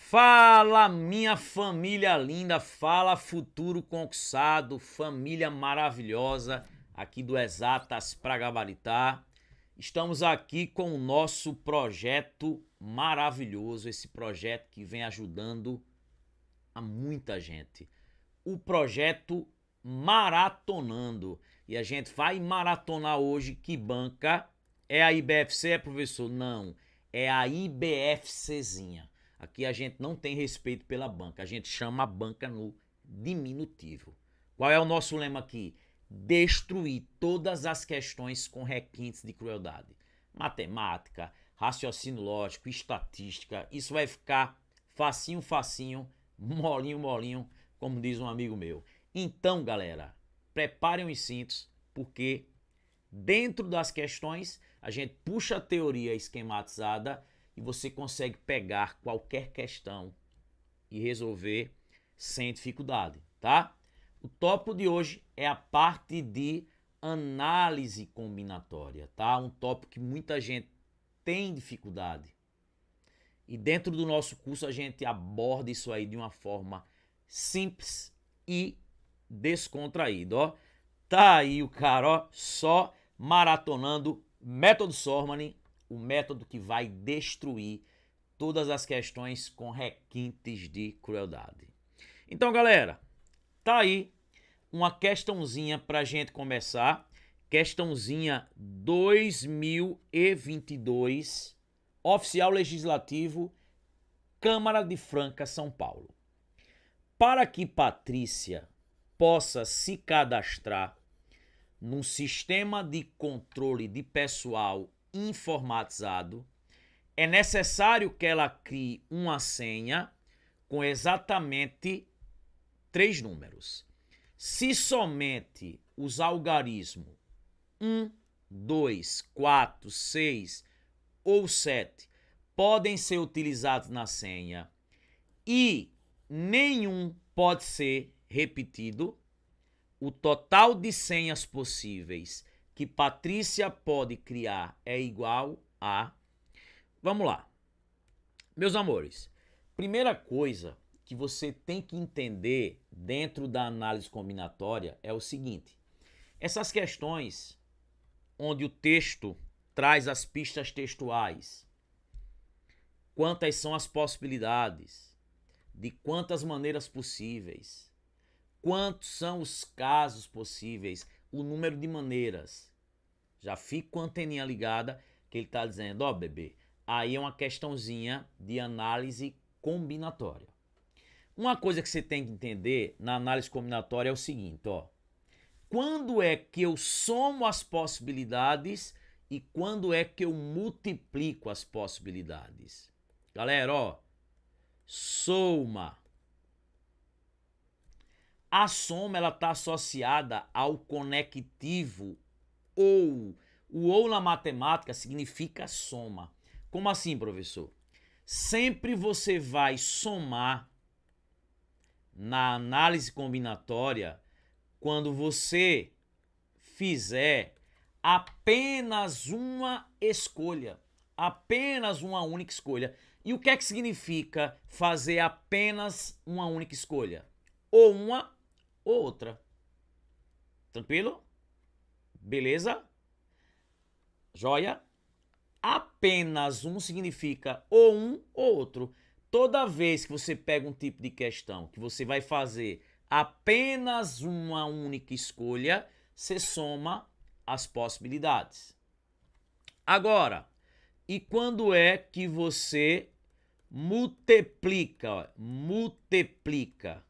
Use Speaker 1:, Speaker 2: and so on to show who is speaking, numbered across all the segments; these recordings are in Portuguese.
Speaker 1: Fala, minha família linda, fala futuro conquistado, família maravilhosa aqui do Exatas pra Gabaritar. Estamos aqui com o nosso projeto maravilhoso, esse projeto que vem ajudando a muita gente. O projeto Maratonando. E a gente vai maratonar hoje. Que banca? É a IBFC, professor? Não, é a IBFCzinha. Aqui a gente não tem respeito pela banca, a gente chama a banca no diminutivo. Qual é o nosso lema aqui? Destruir todas as questões com requintes de crueldade. Matemática, raciocínio lógico, estatística, isso vai ficar facinho, facinho, molinho, molinho, como diz um amigo meu. Então, galera, preparem os cintos, porque dentro das questões a gente puxa a teoria esquematizada e você consegue pegar qualquer questão e resolver sem dificuldade, tá? O tópico de hoje é a parte de análise combinatória, tá? Um tópico que muita gente tem dificuldade. E dentro do nosso curso a gente aborda isso aí de uma forma simples e descontraída, ó. Tá aí o cara, ó, só maratonando método Sorman, o método que vai destruir todas as questões com requintes de crueldade. Então, galera, tá aí uma questãozinha pra gente começar. Questãozinha 2022, oficial legislativo, Câmara de Franca, São Paulo. Para que Patrícia possa se cadastrar num sistema de controle de pessoal informatizado, é necessário que ela crie uma senha com exatamente 3 números. Se somente os algarismos 1, 2, 4, 6 ou 7 podem ser utilizados na senha e nenhum pode ser repetido, o total de senhas possíveis que Patrícia pode criar é igual a... Vamos lá. Meus amores, primeira coisa que você tem que entender dentro da análise combinatória é o seguinte. Essas questões onde o texto traz as pistas textuais, quantas são as possibilidades, de quantas maneiras possíveis, quantos são os casos possíveis, o número de maneiras. Já fica com a anteninha ligada que ele está dizendo, ó, bebê, aí é uma questãozinha de análise combinatória. Uma coisa que você tem que entender na análise combinatória é o seguinte, ó. Quando é que eu somo as possibilidades e quando é que eu multiplico as possibilidades? Galera, ó, soma. A soma ela está associada ao conectivo ou. O ou na matemática significa soma. Como assim, professor? Sempre você vai somar na análise combinatória quando você fizer apenas uma escolha. Apenas uma única escolha. E o que é que significa fazer apenas uma única escolha? Ou uma ou outra. Tranquilo? Beleza? Joia? Apenas um significa ou um ou outro. Toda vez que você pega um tipo de questão que você vai fazer apenas uma única escolha, você soma as possibilidades. Agora, e quando é que você multiplica? Multiplica.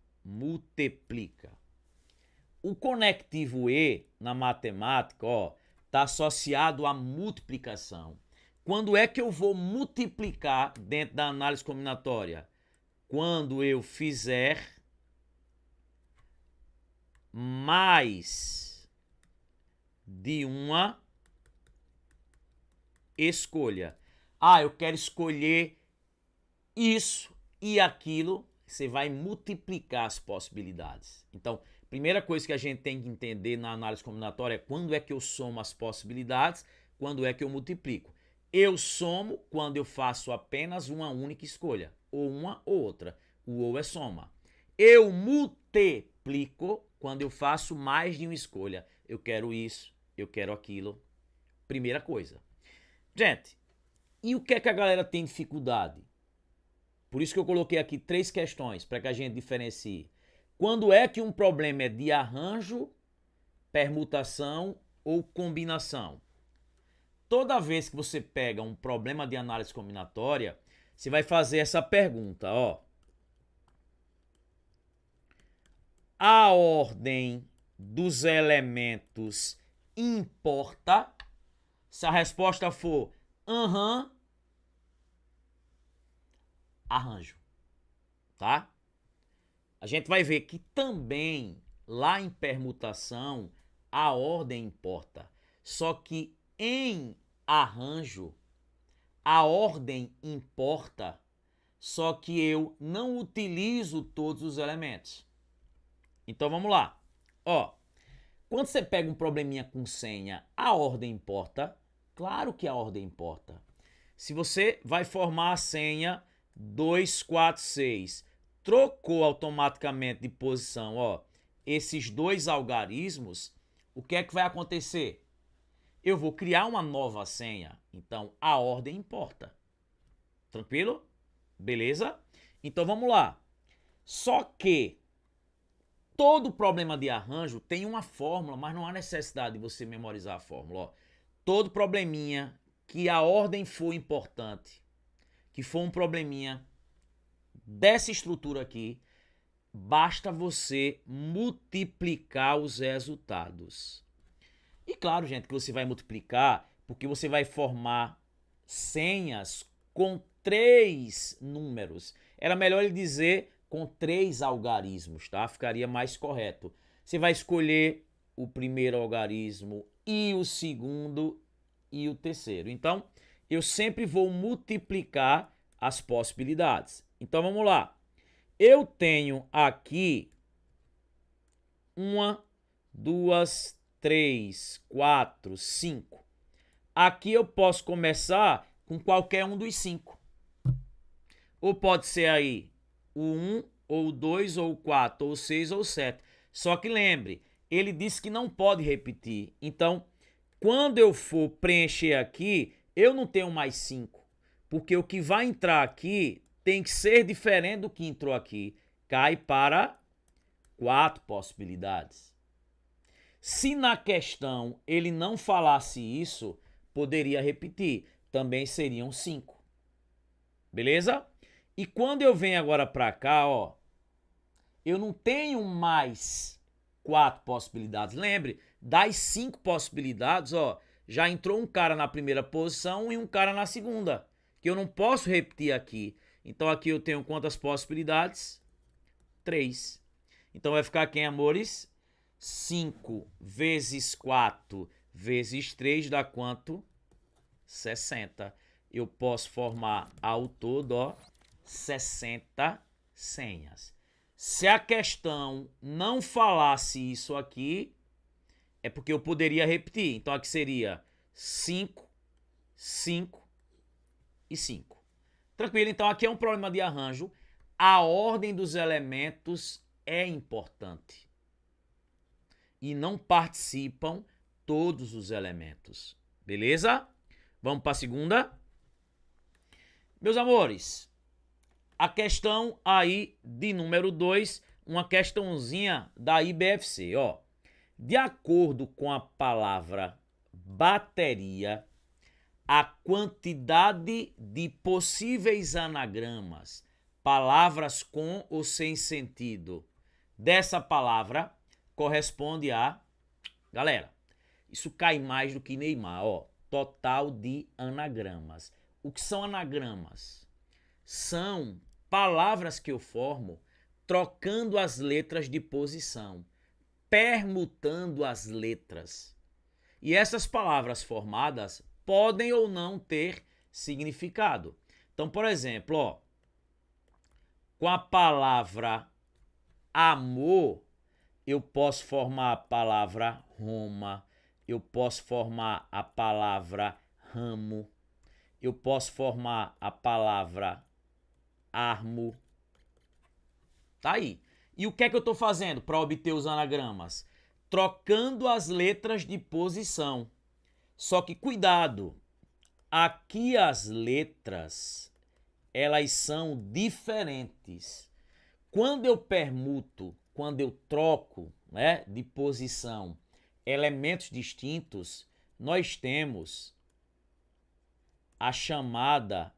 Speaker 1: O conectivo e na matemática, ó, está associado à multiplicação. Quando é que eu vou multiplicar dentro da análise combinatória? Quando eu fizer mais de uma escolha. Ah, eu quero escolher isso e aquilo. Você vai multiplicar as possibilidades. Então, primeira coisa que a gente tem que entender na análise combinatória é quando é que eu somo as possibilidades, quando é que eu multiplico. Eu somo quando eu faço apenas uma única escolha, ou uma ou outra. O ou é soma. Eu multiplico quando eu faço mais de uma escolha. Eu quero isso, eu quero aquilo. Primeira coisa. Gente, e o que é que a galera tem dificuldade? Por isso que eu coloquei aqui 3 questões para que a gente diferencie. Quando é que um problema é de arranjo, permutação ou combinação? Toda vez que você pega um problema de análise combinatória, você vai fazer essa pergunta, ó. A ordem dos elementos importa? Se a resposta for aham, arranjo, tá? A gente vai ver que também lá em permutação a ordem importa, só que em arranjo a ordem importa, só que eu não utilizo todos os elementos. Então vamos lá. Ó, quando você pega um probleminha com senha, a ordem importa? Claro que a ordem importa. Se você vai formar a senha 246, trocou automaticamente de posição, ó, esses 2 algarismos, o que é que vai acontecer? Eu vou criar uma nova senha. Então a ordem importa. Tranquilo? Beleza? Então vamos lá. Só que todo problema de arranjo tem uma fórmula, mas não há necessidade de você memorizar a fórmula. Ó. Todo probleminha que a ordem for importante, que for um probleminha dessa estrutura aqui, basta você multiplicar os resultados. E claro, gente, que você vai multiplicar porque você vai formar senhas com 3 números. Era melhor ele dizer com 3 algarismos, tá? Ficaria mais correto. Você vai escolher o primeiro algarismo e o segundo e o terceiro. Então, eu sempre vou multiplicar as possibilidades. Então, vamos lá. Eu tenho aqui 1, 2, 3, 4, 5. Aqui eu posso começar com qualquer um dos 5. Ou pode ser aí o 1, ou o 2, ou o 4, ou o 6, ou o 7. Só que lembre, ele disse que não pode repetir. Então, quando eu for preencher aqui, eu não tenho mais 5. Porque o que vai entrar aqui tem que ser diferente do que entrou aqui. Cai para 4 possibilidades. Se na questão ele não falasse isso, poderia repetir. Também seriam 5. Beleza? E quando eu venho agora para cá, ó, eu não tenho mais 4 possibilidades. Lembre, das 5 possibilidades, ó, já entrou um cara na primeira posição e um cara na segunda, que eu não posso repetir aqui. Então aqui eu tenho quantas possibilidades? 3. Então vai ficar quem, amores? 5 vezes 4 vezes 3 dá quanto? 60. Eu posso formar ao todo, ó, 60 senhas. Se a questão não falasse isso aqui, é porque eu poderia repetir. Então aqui seria 5, 5 e 5. Tranquilo? Então aqui é um problema de arranjo. A ordem dos elementos é importante. E não participam todos os elementos. Beleza? Vamos para a segunda? Meus amores, a questão aí de número 2, uma questãozinha da IBFC, ó. De acordo com a palavra bateria, a quantidade de possíveis anagramas, palavras com ou sem sentido, dessa palavra corresponde a... Galera, isso cai mais do que Neymar, ó. Total de anagramas. O que são anagramas? São palavras que eu formo trocando as letras de posição, permutando as letras. E essas palavras formadas podem ou não ter significado. Então, por exemplo, ó, com a palavra amor, eu posso formar a palavra Roma, eu posso formar a palavra ramo, eu posso formar a palavra armo. Tá aí. E o que é que eu estou fazendo para obter os anagramas? Trocando as letras de posição. Só que cuidado, aqui as letras, elas são diferentes. Quando eu permuto, quando eu troco, né, de posição elementos distintos, nós temos a chamada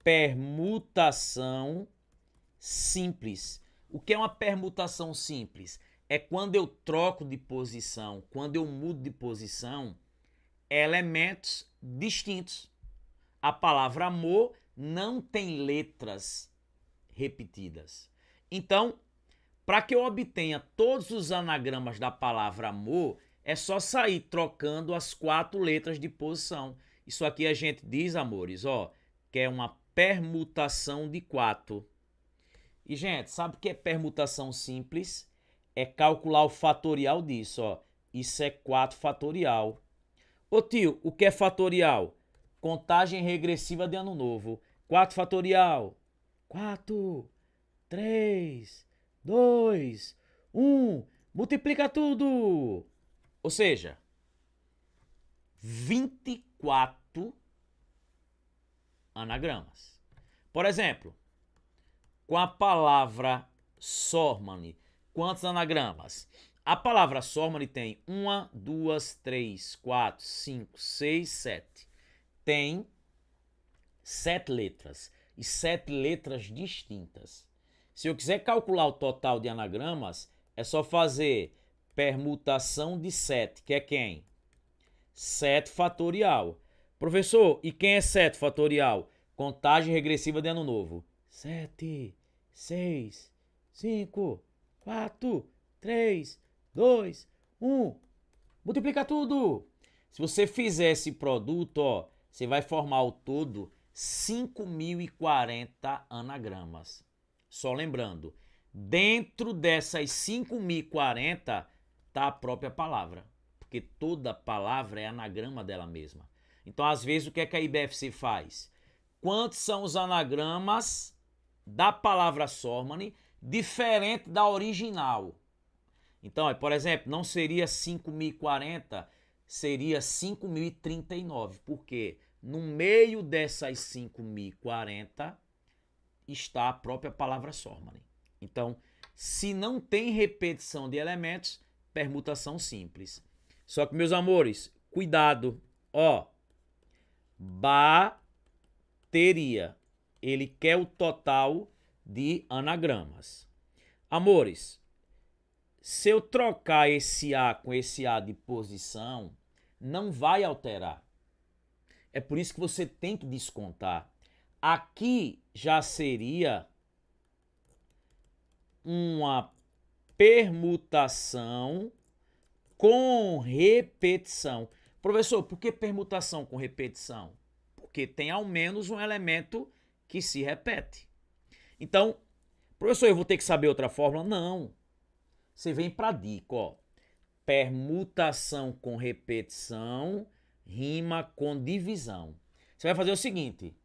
Speaker 1: permutação simples. O que é uma permutação simples? É quando eu troco de posição, quando eu mudo de posição, elementos distintos. A palavra amor não tem letras repetidas. Então, para que eu obtenha todos os anagramas da palavra amor, é só sair trocando as 4 letras de posição. Isso aqui a gente diz, amores, ó, que é uma permutação de 4. E, gente, sabe o que é permutação simples? É calcular o fatorial disso, ó. Isso é 4 fatorial. Ô tio, o que é fatorial? Contagem regressiva de ano novo. 4 fatorial. 4, 3, 2, 1. Multiplica tudo. Ou seja, 24 anagramas. Por exemplo, com a palavra Sormani, quantos anagramas? A palavra Sormani tem 1, 2, 3, 4, 5, 6, 7. Tem 7 letras e 7 letras distintas. Se eu quiser calcular o total de anagramas, é só fazer permutação de 7, que é quem? 7 fatorial. Professor, e quem é 7 fatorial? Contagem regressiva de ano novo. 7, 6, 5, 4, 3, 2, 1. Multiplica tudo. Se você fizer esse produto, ó, você vai formar ao todo 5.040 anagramas. Só lembrando, dentro dessas 5.040 está a própria palavra, porque toda palavra é anagrama dela mesma. Então, às vezes, o que é que a IBFC faz? Quantos são os anagramas da palavra Sormani diferente da original? Então, por exemplo, não seria 5.040, seria 5.039, porque no meio dessas 5.040 está a própria palavra Sormani. Então, se não tem repetição de elementos, permutação simples. Só que, meus amores, cuidado, ó, bateria, ele quer o total de anagramas. Amores, se eu trocar esse A com esse A de posição, não vai alterar. É por isso que você tem que descontar. Aqui já seria uma permutação com repetição. Professor, por que permutação com repetição? Porque tem ao menos um elemento que se repete. Então, professor, eu vou ter que saber outra fórmula? Não. Você vem para a dica, ó. Permutação com repetição rima com divisão. Você vai fazer o seguinte,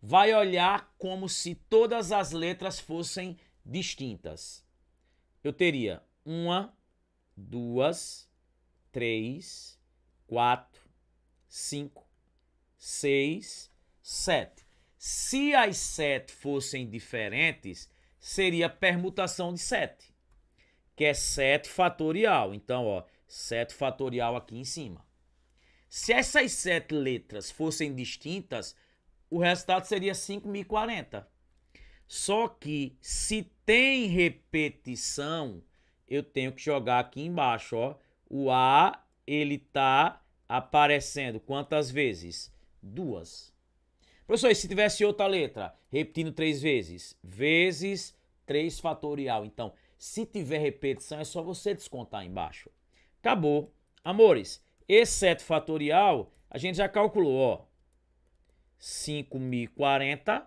Speaker 1: vai olhar como se todas as letras fossem distintas. Eu teria 1, 2, 3, 4, 5, 6, 7. Se as 7 fossem diferentes, seria permutação de 7, que é 7 fatorial. Então, ó, 7 fatorial aqui em cima. Se essas 7 letras fossem distintas, o resultado seria 5.040. Só que se tem repetição, eu tenho que jogar aqui embaixo, ó. O A, ele tá aparecendo quantas vezes? 2. Professor, e se tivesse outra letra, repetindo 3 vezes? Vezes 3 fatorial. Então, se tiver repetição, é só você descontar embaixo. Acabou. Amores, esse 7 fatorial, a gente já calculou, ó. 5.040.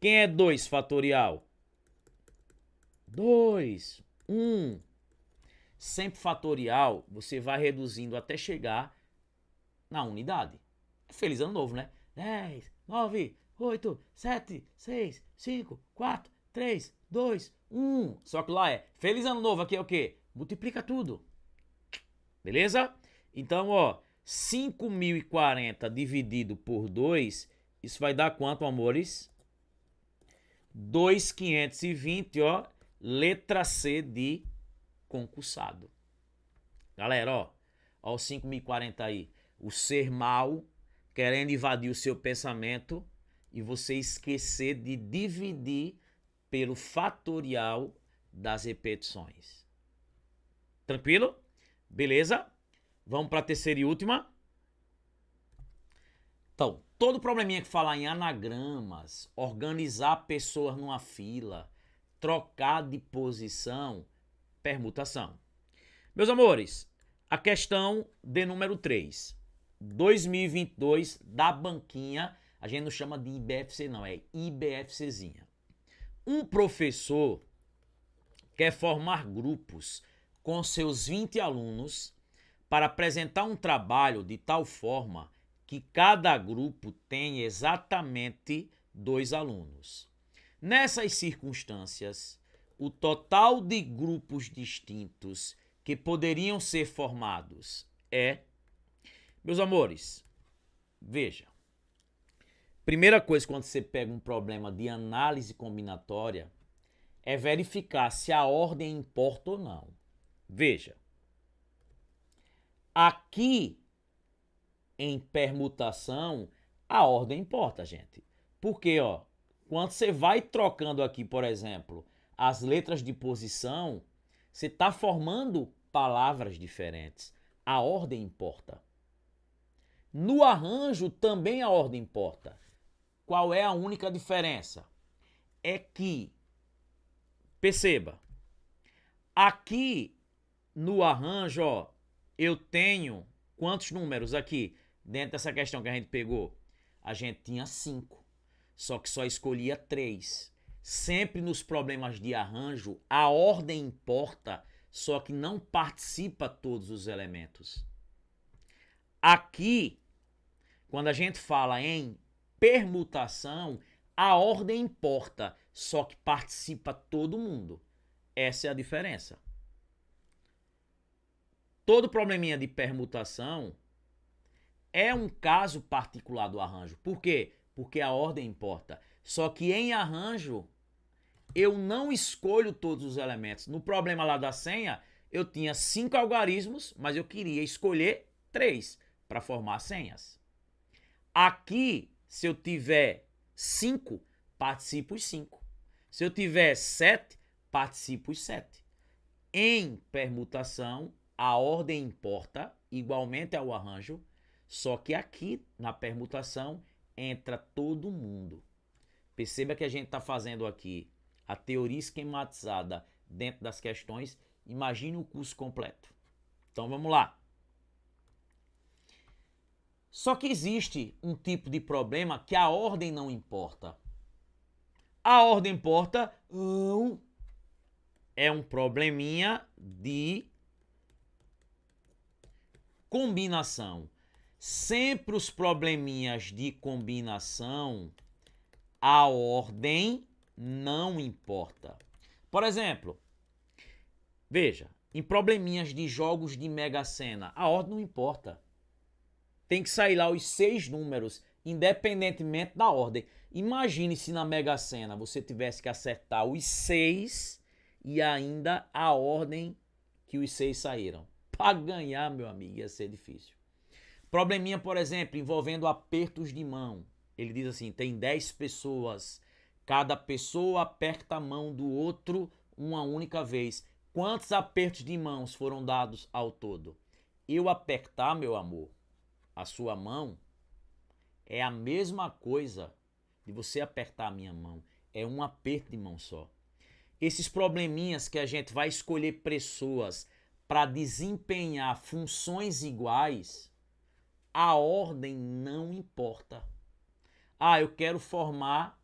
Speaker 1: Quem é 2 fatorial? 2, 1. Sempre fatorial, você vai reduzindo até chegar na unidade. Feliz ano novo, né? 10, 9, 8, 7, 6, 5, 4, 3, 2, 1. Só que lá é feliz ano novo, aqui é o quê? Multiplica tudo. Beleza? Então, ó, 5.040 dividido por 2, isso vai dar quanto, amores? 2.520, ó, letra C de concursado. Galera, ó o 5.040 aí. O ser mal querendo invadir o seu pensamento e você esquecer de dividir pelo fatorial das repetições. Tranquilo? Beleza? Vamos para a terceira e última. Então, todo probleminha que falar em anagramas, organizar pessoas numa fila, trocar de posição, permutação. Meus amores, a questão de número 3. 2022 da banquinha, a gente não chama de IBFC não, é IBFCzinha. Um professor quer formar grupos com seus 20 alunos para apresentar um trabalho de tal forma que cada grupo tenha exatamente 2 alunos. Nessas circunstâncias, o total de grupos distintos que poderiam ser formados é... Meus amores, veja. Primeira coisa quando você pega um problema de análise combinatória é verificar se a ordem importa ou não. Veja. Aqui em permutação, a ordem importa, gente. Porque, ó, quando você vai trocando aqui, por exemplo, as letras de posição, você está formando palavras diferentes. A ordem importa. No arranjo também a ordem importa. Qual é a única diferença? É que, perceba, aqui no arranjo, ó, eu tenho quantos números aqui? Dentro dessa questão que a gente pegou, a gente tinha 5, só que só escolhia 3. Sempre nos problemas de arranjo, a ordem importa, só que não participa todos os elementos. Aqui, quando a gente fala em permutação, a ordem importa, só que participa todo mundo. Essa é a diferença. Todo probleminha de permutação é um caso particular do arranjo. Por quê? Porque a ordem importa. Só que em arranjo, eu não escolho todos os elementos. No problema lá da senha, eu tinha 5 algarismos, mas eu queria escolher 3 para formar senhas. Aqui, se eu tiver 5, participo os 5. Se eu tiver 7, participo os 7. Em permutação, a ordem importa, igualmente ao arranjo, só que aqui na permutação entra todo mundo. Perceba que a gente está fazendo aqui a teoria esquematizada dentro das questões. Imagine o curso completo. Então vamos lá. Só que existe um tipo de problema que a ordem não importa. A ordem importa, é um probleminha de combinação. Sempre os probleminhas de combinação, a ordem não importa. Por exemplo, veja, em probleminhas de jogos de Mega Sena, a ordem não importa. Tem que sair lá os 6 números, independentemente da ordem. Imagine se na Mega Sena você tivesse que acertar os 6 e ainda a ordem que os 6 saíram. Para ganhar, meu amigo, ia ser difícil. Probleminha, por exemplo, envolvendo apertos de mão. Ele diz assim, tem 10 pessoas. Cada pessoa aperta a mão do outro uma única vez. Quantos apertos de mãos foram dados ao todo? Eu apertar, meu amor, a sua mão, é a mesma coisa de você apertar a minha mão. É um aperto de mão só. Esses probleminhas que a gente vai escolher pessoas para desempenhar funções iguais, a ordem não importa. Ah, eu quero formar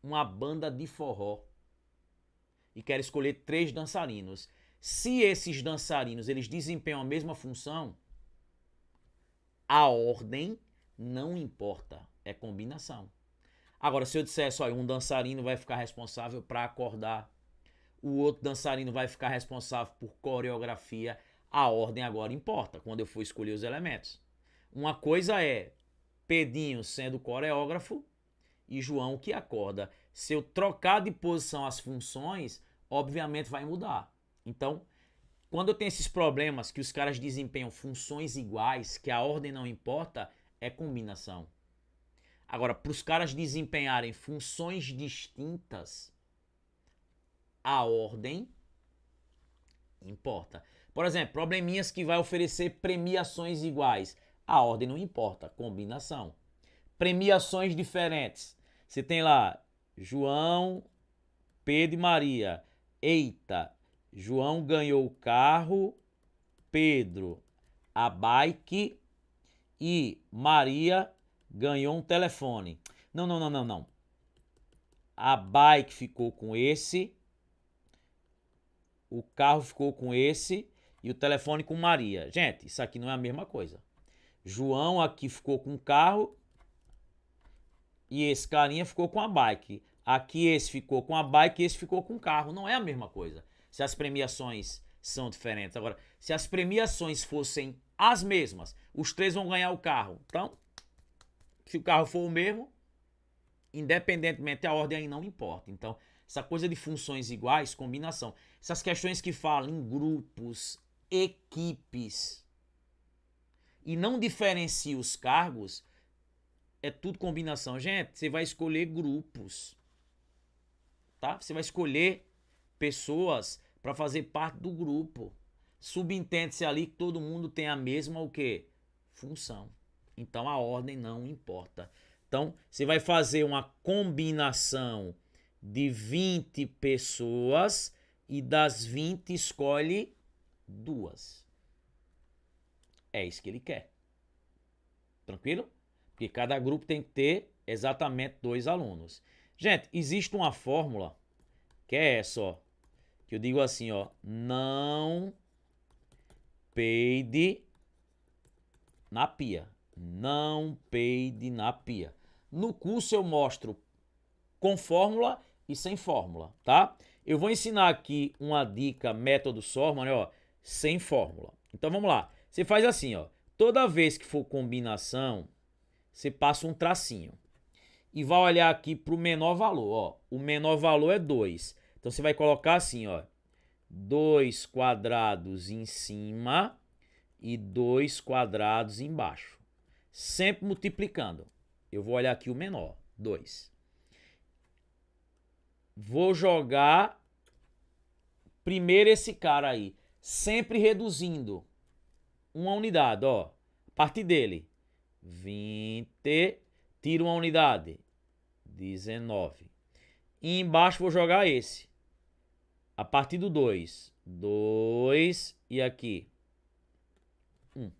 Speaker 1: uma banda de forró e quero escolher 3 dançarinos. Se esses dançarinos eles desempenham a mesma função, a ordem não importa, é combinação. Agora, se eu dissesse, olha, um dançarino vai ficar responsável para acordar, o outro dançarino vai ficar responsável por coreografia, a ordem agora importa quando eu for escolher os elementos. Uma coisa é Pedinho sendo coreógrafo e João que acorda. Se eu trocar de posição as funções, obviamente vai mudar. Então, quando eu tenho esses problemas que os caras desempenham funções iguais, que a ordem não importa, é combinação. Agora, para os caras desempenharem funções distintas, a ordem importa. Por exemplo, probleminhas que vai oferecer premiações iguais. A ordem não importa, combinação. Premiações diferentes. Você tem lá João, Pedro e Maria. Eita, João ganhou o carro, Pedro a bike e Maria ganhou um telefone. Não, não, não, não, não. A bike ficou com esse, o carro ficou com esse e o telefone com Maria. Gente, isso aqui não é a mesma coisa. João aqui ficou com o carro e esse carinha ficou com a bike. Aqui esse ficou com a bike e esse ficou com o carro. Não é a mesma coisa. Se as premiações são diferentes. Agora, se as premiações fossem as mesmas, os três vão ganhar o carro. Então, se o carro for o mesmo, independentemente a ordem aí não importa. Então, essa coisa de funções iguais, combinação. Essas questões que falam em grupos, equipes e não diferencia os cargos, é tudo combinação. Gente, você vai escolher grupos, tá? Você vai escolher pessoas para fazer parte do grupo. Subentende-se ali que todo mundo tem a mesma o quê? Função. Então a ordem não importa. Então você vai fazer uma combinação de 20 pessoas e das 20 escolhe 2. É isso que ele quer. Tranquilo? Porque cada grupo tem que ter exatamente 2 alunos. Gente, existe uma fórmula que é essa, ó. Que eu digo assim, ó. Não peide na pia. Não peide na pia. No curso eu mostro com fórmula e sem fórmula, tá? Eu vou ensinar aqui uma dica, método Sorman, ó, sem fórmula. Então vamos lá. Você faz assim, ó. Toda vez que for combinação, você passa um tracinho. E vai olhar aqui para o menor valor, ó. O menor valor é 2. Então você vai colocar assim, ó. 2 quadrados em cima e 2 quadrados embaixo. Sempre multiplicando. Eu vou olhar aqui o menor, 2. Vou jogar primeiro esse cara aí, sempre reduzindo uma unidade, ó. A partir dele, 20, tiro uma unidade, 19. E embaixo vou jogar esse. A partir do 2, 2 e aqui 1.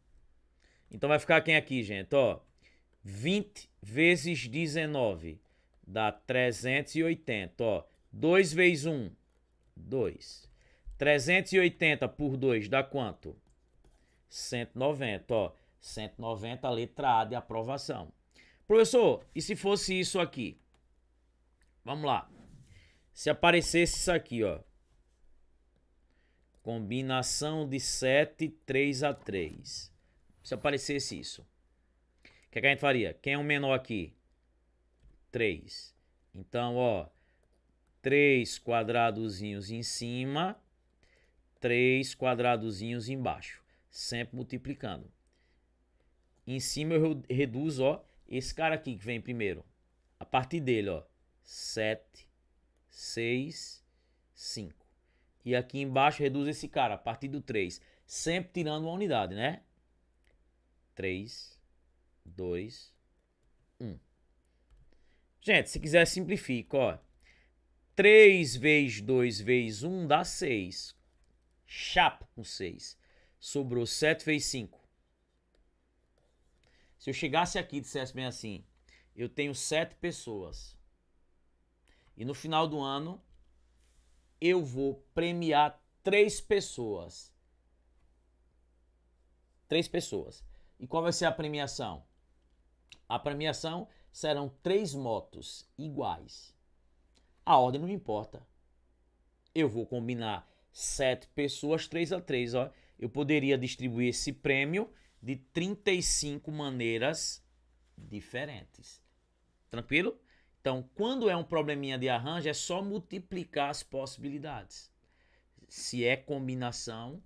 Speaker 1: Então vai ficar quem aqui, gente, ó? 20 vezes 19 dá 380, ó. 2 vezes 1, 2. 380 por 2 dá quanto? 190, ó. 190, a letra A de aprovação. Professor, e se fosse isso aqui? Vamos lá. Se aparecesse isso aqui, ó. Combinação de 7, 3 a 3. Se aparecesse isso, o que a gente faria? Quem é o menor aqui? 3. Então, ó, 3 quadradozinhos em cima, 3 quadradozinhos embaixo. Sempre multiplicando. Em cima eu reduzo, ó, esse cara aqui que vem primeiro. A partir dele, ó, 7, 6, 5. E aqui embaixo reduz esse cara a partir do 3. Sempre tirando uma unidade, né? 3, 2, 1. Gente, se quiser simplifica, ó. 3 vezes 2 vezes 1 dá 6. Chapo com 6. Sobrou 7 vezes 5. Se eu chegasse aqui e dissesse bem assim, eu tenho 7 pessoas. E no final do ano, eu vou premiar 3 pessoas. 3 pessoas. E qual vai ser a premiação? A premiação serão 3 motos iguais. A ordem não importa. Eu vou combinar 7 pessoas, 3 a 3, ó. Eu poderia distribuir esse prêmio de 35 maneiras diferentes. Tranquilo? Então, quando é um probleminha de arranjo, é só multiplicar as possibilidades. Se é combinação,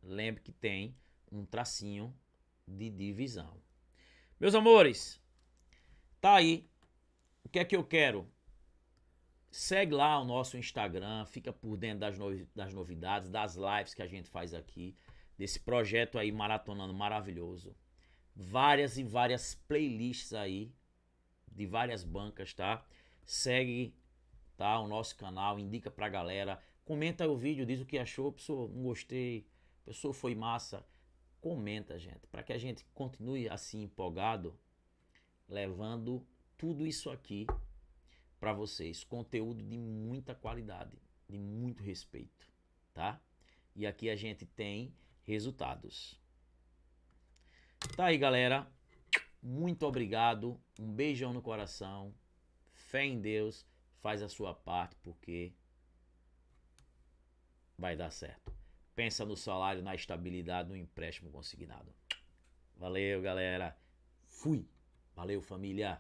Speaker 1: lembre que tem um tracinho de divisão. Meus amores, tá aí. O que é que eu quero? Segue lá o nosso Instagram, fica por dentro das novidades, das lives que a gente faz aqui, desse projeto aí maratonando maravilhoso. Várias e várias playlists aí, de várias bancas, tá? Segue, tá, o nosso canal, indica pra galera, comenta o vídeo, diz o que achou, pessoa, não gostei, pessoa, foi massa. Comenta, gente, para que a gente continue assim empolgado, levando tudo isso aqui para vocês, conteúdo de muita qualidade, de muito respeito, tá? E aqui a gente tem resultados. Tá aí, galera. Muito obrigado. Um beijão no coração. Fé em Deus. Faz a sua parte, porque vai dar certo. Pensa no salário, na estabilidade, no empréstimo consignado. Valeu, galera. Fui. Valeu, família.